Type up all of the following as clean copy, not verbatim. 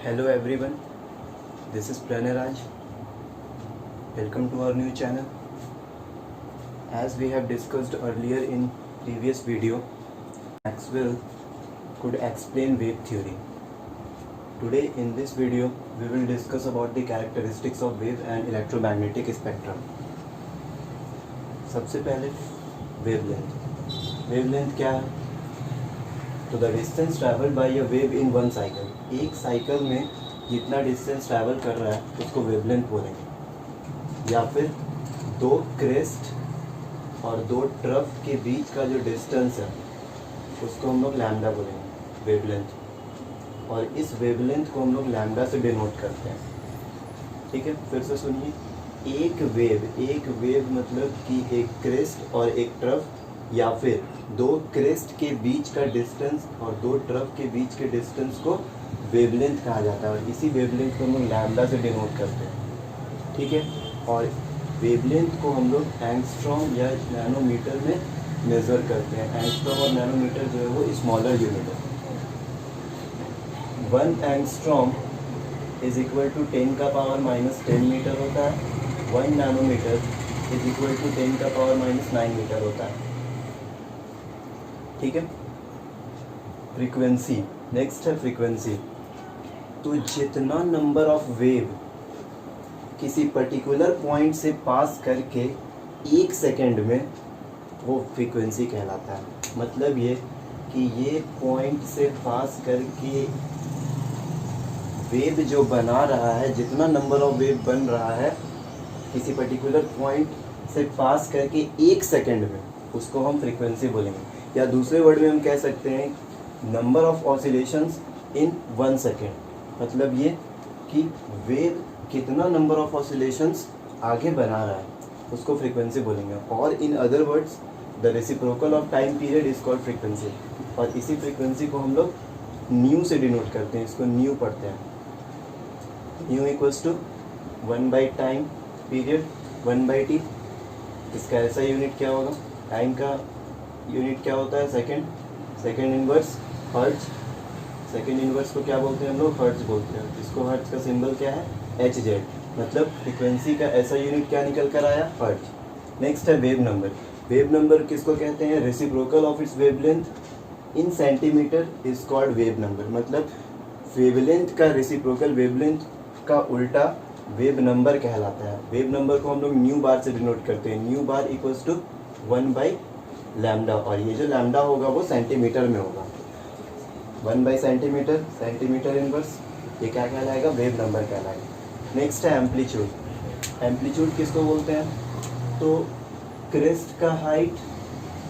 Hello everyone, this is Pranay Raj. Welcome to our new channel. As we have discussed earlier in previous video, Maxwell could explain wave theory. Today in this video, we will discuss about the characteristics of wave and electromagnetic spectrum. सबसे पहले wavelength क्या है? तो the distance travelled bye a wave in one cycle, एक cycle में जितना distance travel कर रहा है उसको वेवलेंथ बोलेंगे। या फिर दो क्रेस्ट और दो ट्रफ के बीच का जो डिस्टेंस है उसको हम लोग लैम्डा बोलेंगे, वेवलेंथ। और इस वेवलेंथ को हम लोग लैम्डा से डिनोट करते हैं। ठीक है, फिर से सुनिए। एक वेव मतलब कि एक क्रेस्ट और एक ट्रफ, या फिर दो क्रेस्ट के बीच का डिस्टेंस और दो ट्रफ के बीच के डिस्टेंस को वेवलेंथ कहा जाता है। और इसी वेवलेंथ को हम लोग लैम्डा से डिनोट करते हैं। ठीक है, और वेवलेंथ को हम लोग एंगस्ट्रॉम या नैनोमीटर में मेज़र करते हैं। एंगस्ट्रॉम और नैनोमीटर जो है वो स्मॉलर यूनिट है। 1 एंगस्ट्रॉम इज इक्वल टू 10 का पावर माइनस 10 मीटर होता है। 1 नैनोमीटर इज इक्वल टू 10 का पावर माइनस 9 मीटर होता है। ठीक है, फ्रीक्वेंसी नेक्स्ट है। फ्रीक्वेंसी तो जितना नंबर ऑफ वेव किसी पर्टिकुलर पॉइंट से पास करके 1 सेकेंड में, वो फ्रीक्वेंसी कहलाता है। मतलब ये कि ये पॉइंट से पास करके वेव जो बना रहा है, जितना नंबर ऑफ वेव बन रहा है किसी पर्टिकुलर पॉइंट से पास करके 1 सेकेंड में, उसको हम फ्रीक्वेंसी बोलेंगे। या दूसरे वर्ड में हम कह सकते हैं number of oscillations in 1 second. मतलब ये कि वेव कितना नंबर ऑफ ऑसिलेशंस आगे बना रहा है उसको फ्रीक्वेंसी बोलेंगे। और in other words the reciprocal of time period is called frequency. और इसी फ्रीक्वेंसी को हम लोग न्यू से डिनोट करते हैं। इसको न्यू पढ़ते हैं। Nu equals to 1 by time period 1 by T. इसका ऐसा यूनिट क्या होगा? टाइम का यूनिट क्या होता है? Second inverse hertz. Second inverse को क्या बोलते हैं हम लोग? हर्ट्ज बोलते हैं। इसको हर्ट्ज का सिंबल क्या है? HZ। मतलब फ्रीक्वेंसी का ऐसा यूनिट क्या निकल कर आया? हर्ट्ज। नेक्स्ट है वेव नंबर। वेव नंबर किसको कहते हैं? Reciprocal of its wavelength in centimetre is called wave number. मतलब वेवलेंथ का रेसिप्रोकल, वेवलेंथ का उल्टा वेव नंबर कहलाता है। वेव नंबर को हम लोग न्यू बार से डिनोट करते हैं। Nu bar equals to 1 by lambda. और ये जो लैम्डा होगा वो सेंटीमीटर में होगा। 1 बाई सेंटीमीटर, सेंटीमीटर इनवर्स, ये क्या कहलाएगा? वेव नंबर कहलाएगा। नेक्स्ट है एम्पलीट्यूड। एम्पलीट्यूड किसको बोलते हैं? तो क्रेस्ट का हाइट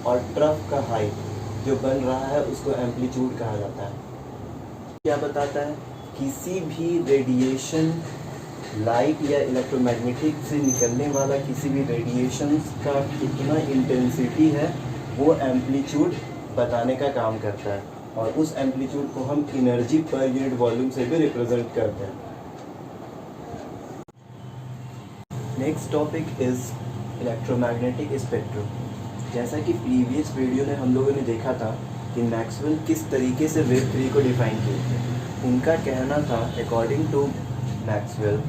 और ट्रफ का हाइट जो बन रहा है उसको एम्पलीट्यूड कहा जाता है। क्या बताता है? किसी भी रेडिएशन, लाइट या इलेक्ट्रोमैग्नेटिक से निकलने वाला किसी भी रेडिएशन का कितना इंटेंसिटी है वो एम्पलीट्यूड बताने का काम करता है। और उस एम्पलीट्यूड को हम एनर्जी पर यूनिट वॉल्यूम से भी रिप्रेजेंट करते हैं। Next topic is electromagnetic spectrum. जैसा कि प्रीवियस वीडियो में हम लोगों ने देखा था कि मैक्सवेल किस तरीके से वेव थ्योरी को डिफाइन किए थे। उनका कहना था, according to Maxwell,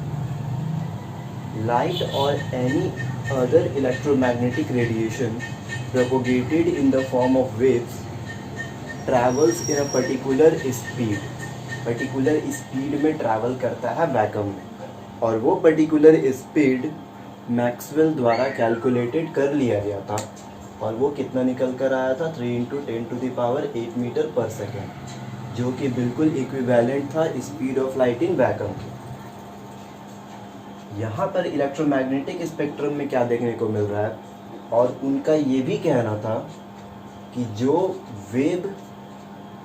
light or any other electromagnetic radiation propagated in the form of waves travels in a particular speed में travel करता है वैक्यूम में। और वो particular speed मैक्सवेल द्वारा कैलकुलेटेड कर लिया गया था। और वो कितना निकल कर आया था? 3 × 10⁸ मीटर पर सेकेंड, जो कि बिल्कुल इक्विवेलेंट था speed of light in vacuum की। यहाँ पर इलेक्ट्रोमैग्नेटिक स्पेक्ट्रम में क्या देखने को मिल रहा है? और उनका ये भी कहना था कि जो वेव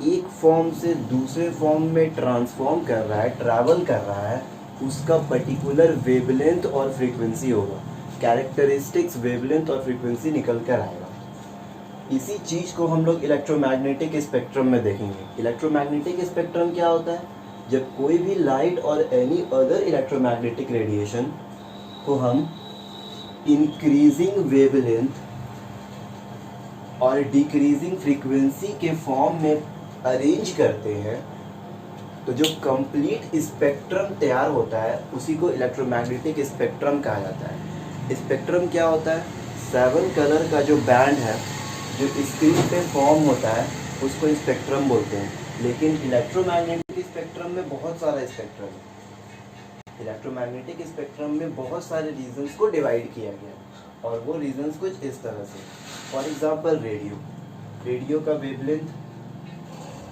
एक फॉर्म से दूसरे फॉर्म में ट्रांसफॉर्म कर रहा है, ट्रैवल कर रहा है, उसका पर्टिकुलर वेवलेंथ और फ्रीक्वेंसी होगा। कैरेक्टरिस्टिक्स वेवलेंथ और फ्रीक्वेंसी निकल कर आएगा। इसी चीज़ को हम लोग इलेक्ट्रोमैग्नेटिक स्पेक्ट्रम में देखेंगे। इलेक्ट्रोमैग्नेटिक स्पेक्ट्रम क्या होता है? जब कोई भी लाइट और एनी अदर इलेक्ट्रोमैग्नेटिक रेडिएशन को हम इंक्रीजिंग वेवलेंथ और डिक्रीजिंग फ्रीक्वेंसी के फॉर्म में अरेंज करते हैं तो जो कंप्लीट स्पेक्ट्रम तैयार होता है उसी को इलेक्ट्रोमैग्नेटिक स्पेक्ट्रम कहा जाता है। स्पेक्ट्रम क्या होता है? 7 कलर का जो बैंड है जो स्क्रीन पे फॉर्म होता है उसको स्पेक्ट्रम बोलते हैं। लेकिन इलेक्ट्रोमैग्नेटिक स्पेक्ट्रम में बहुत सारा स्पेक्ट्रम है। इलेक्ट्रोमैग्नेटिक स्पेक्ट्रम में बहुत सारे रीजन्स को डिवाइड किया गया और वो रीजन्स कुछ इस तरह से। फॉर एग्जांपल रेडियो का वेवलेंथ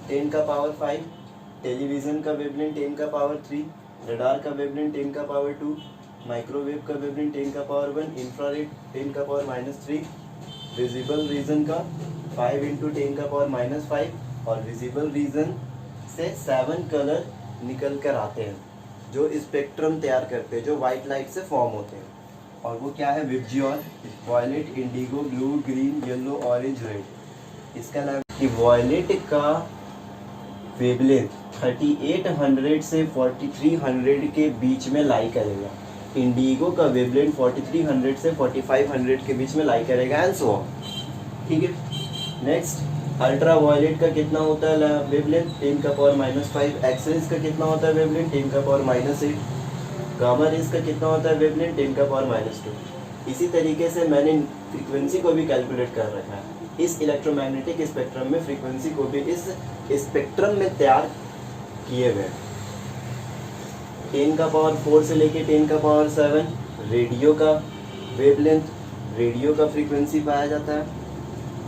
10 का पावर 5, टेलीविज़न का वेवलेंथ 10 का पावर 3, रडार का वेवलेंथ 10 का पावर 2, माइक्रोवेव का वेवलेंथ 10 का पावर 1, इंफ्रारेड 10 का पावर -3, विजिबल रीजन का 5 × 10 का पावर -5 और विजिबल रीजन से 7 कलर निकल कर आते हैं जो स्पेक्ट्रम तैयार करते हैं, जो वाइट लाइट से फॉर्म होते हैं। और वो क्या है? VIBGYOR, violet, indigo, blue, green, yellow, orange, red. इसका नाम कि वायलेट का वेवलेंथ 3800 से 4300 के बीच में लाई करेगा। इंडिगो का वेवलेंथ 4300 से 4500 के बीच में लाई करेगा एंड सो ऑन। ठीक है। नेक्स्ट, अल्ट्रा वायलेट का कितना होता है वेवलेंथ? 10 का पावर -5। एक्सरेज का कितना होता है वेवलेंथ? 10 का पावर -8। गामा रेज का कितना होता है वेवलेंथ? 10 का पावर -2। इसी तरीके से मैंने फ्रीक्वेंसी को भी कैलकुलेट कर रखा है। इस इलेक्ट्रोमैग्नेटिक स्पेक्ट्रम में फ्रीक्वेंसी को भी इस स्पेक्ट्रम में तैयार किए हुए। 10 का पावर 4 से लेके 10 का पावर 7 रेडियो का वेवलेंथ, रेडियो का फ्रीक्वेंसी पाया जाता है।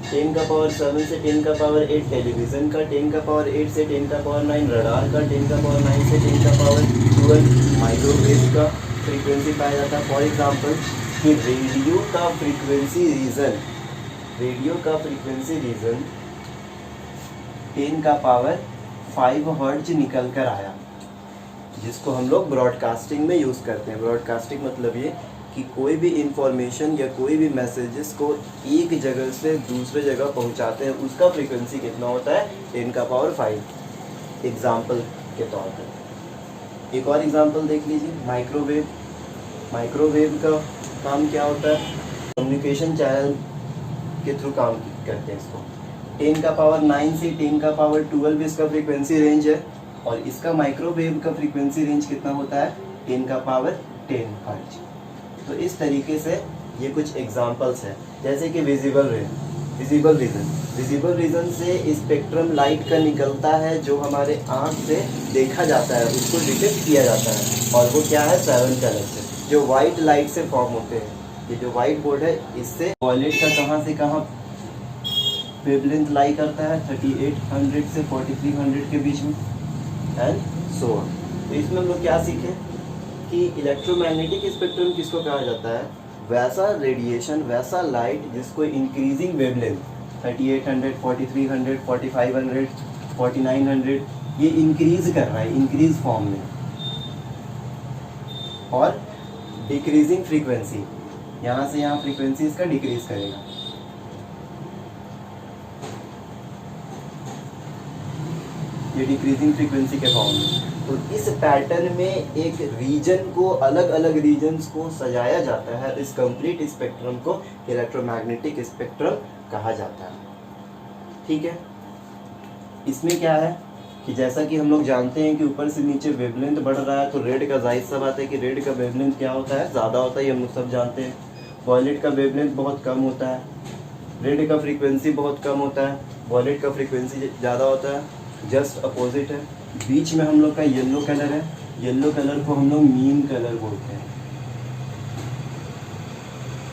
10 का पावर 7 से 10 का पावर 8 टेलीविज़न का, 10 का पावर 8 से 10 का पावर 9 रडार का, 10 का पावर 9 से 10 का पावर 12 माइक्रोवेव का फ्रीक्वेंसी पाया जाता है। फॉर एग्जांपल कि रेडियो का फ्रीक्वेंसी रीजन 10 का पावर 5 हर्ट्ज निकल कर आया, जिसको हम लोग ब्रॉडकास्टिंग में यूज़ करते हैं। ब्रॉडकास्टिंग मतलब ये कि कोई भी इंफॉर्मेशन या कोई भी मैसेजेस को एक जगह से दूसरे जगह पहुंचाते हैं, उसका फ्रीक्वेंसी कितना होता है? 10 का पावर 5 एग्जाम्पल के तौर पर। एक और एग्जाम्पल देख लीजिए, माइक्रोवेव का काम क्या होता है? कम्युनिकेशन चैनल के थ्रू काम करते हैं इसको। 10 का पावर 9 से 10 का पावर 12 इसका फ्रीक्वेंसी रेंज है और इसका माइक्रोवेव का फ्रीक्वेंसी रेंज कितना होता है? 10 का पावर 10 हर्ट्ज। तो इस तरीके से ये कुछ एग्जांपल्स हैं। जैसे कि विजिबल रीजन से स्पेक्ट्रम लाइट का निकलता है जो हमारे आँख से देखा जाता है, उसको डिटेक्ट किया जाता है और वो क्या है? 7 कलर से जो वाइट लाइट से फॉर्म होते हैं। ये जो वाइट बोर्ड है इससे वायलेट का कहाँ से कहाँ वेवलेंथ लाई करता है? 3800 से 4300 के बीच में एंड सो ऑन। तो इसमें हम लोग क्या सीखे कि इलेक्ट्रोमैग्नेटिक स्पेक्ट्रम किसको कहा जाता है? वैसा रेडिएशन, वैसा लाइट जिसको इंक्रीजिंग वेवलेंथ 3800, 4300, 4500, 4900 ये इंक्रीज कर रहा है इंक्रीज फॉर्म में, और डिक्रीजिंग फ्रीक्वेंसी यहाँ से यहाँ फ्रीक्वेंसी इसका डिक्रीज करेगा। ये डिक्रीजिंग फ्रीक्वेंसी के फॉर्म में। तो इस पैटर्न में एक रीजन को, अलग अलग रीजन्स को सजाया जाता है। इस कंप्लीट स्पेक्ट्रम को इलेक्ट्रोमैग्नेटिक स्पेक्ट्रम कहा जाता है। ठीक है। इसमें क्या है कि जैसा कि हम लोग जानते हैं कि ऊपर से नीचे वेवलेंथ बढ़ रहा है, तो रेड का जाहिर सा बात है कि रेड का वेवलेंथ क्या होता है? ज़्यादा होता है, ये हम लोग सब जानते हैं। वायलेट का वेवलेंथ बहुत कम होता है, रेड का फ्रीक्वेंसी बहुत कम होता है, वायलेट का फ्रीक्वेंसी ज़्यादा होता है। जस्ट अपोजिट है। बीच में हम लोग का येलो कलर है, येलो कलर को हम लोग मीन कलर बोलते हैं।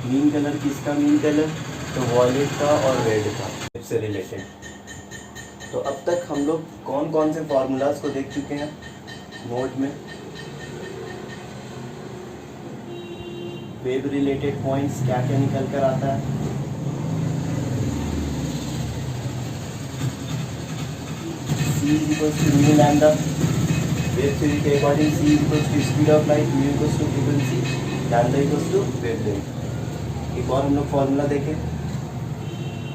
मीन कलर किसका मीन कलर? तो वायलेट का और रेड का से रिलेटेड। तो अब तक हम लोग कौन कौन से फार्मूलाज को देख चुके हैं नोट में। वेव रिलेटेड पॉइंट्स क्या क्या निकल कर आता है, C = mu lambda, wave theory के according C = speed of light, mu = frequency, lambda = wavelength. एक और हम लोग फॉर्मूला देखें,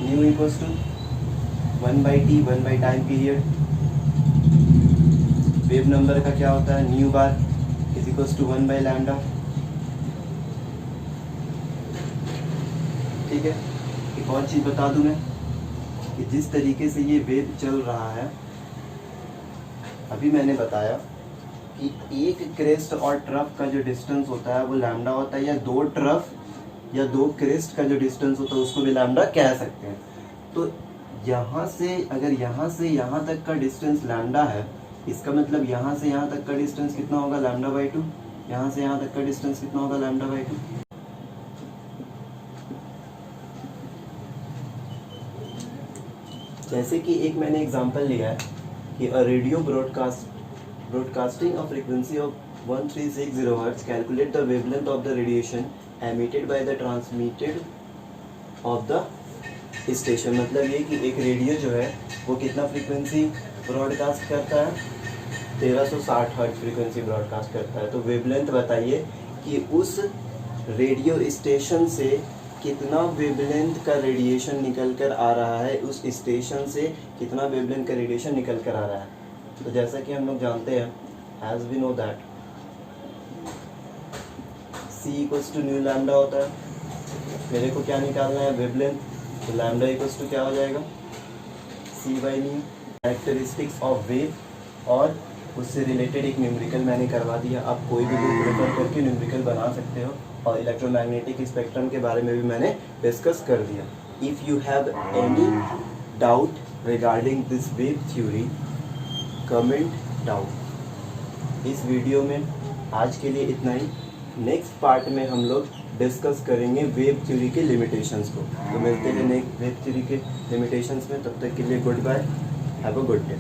mu = 1/t 1 time period. Wave number का क्या होता है? न्यू बार = 1/λ। ठीक है। एक और चीज़ बता दूं मैं कि जिस तरीके से ये वेव चल रहा है अभी मैंने बताया कि एक क्रेस्ट और ट्रफ का जो डिस्टेंस होता है वो लैम्डा होता है, या दो ट्रफ या दो क्रेस्ट का जो डिस्टेंस होता है उसको भी लैम्डा कह सकते हैं। तो यहाँ से अगर यहाँ से यहाँ तक का डिस्टेंस लैम्डा है, इसका मतलब यहाँ से यहाँ तक का डिस्टेंस कितना होगा, लैम्डा बाई 2। यहाँ से यहाँ तक का डिस्टेंस कितना होगा, लैम्डा बाई 2। जैसे कि एक मैंने एग्जांपल लिया है कि a radio broadcasting a frequency of 1360 Hz, calculate the wavelength of the radiation emitted by the transmitted of the station। मतलब ये कि एक रेडियो जो है वो कितना फ्रीक्वेंसी ब्रॉडकास्ट करता है, 1360 हर्ट्ज फ्रीक्वेंसी ब्रॉडकास्ट करता है। तो वेवलेंथ बताइए कि उस रेडियो स्टेशन से कितना वेवलेंथ का रेडिएशन निकल कर आ रहा है, उस स्टेशन से कितना वेवलेंथ का रेडिएशन निकल कर आ रहा है। तो जैसा कि हम लोग जानते हैं, as we know that C equals to nu lambda होता है। मेरे को क्या निकालना है, वेवलेंथ। तो लैम्डा इक्वल्स टू क्या हो जाएगा, C by new. Characteristics of wave और उससे रिलेटेड एक न्यूमेरिकल मैंने करवा दिया। आप कोई भी बुक रेफर करके न्यूमेरिकल बना सकते हो। और इलेक्ट्रोमैग्नेटिक स्पेक्ट्रम के बारे में भी मैंने डिस्कस कर दिया। If you have any doubt regarding this wave theory, comment down. इस वीडियो में आज के लिए इतना ही। नेक्स्ट पार्ट में हम लोग डिस्कस करेंगे वेव थ्योरी के लिमिटेशंस को। तो मिलते हैं नेक्स्ट वेव थ्योरी के लिमिटेशंस में। तब तक के लिए goodbye, have a good day.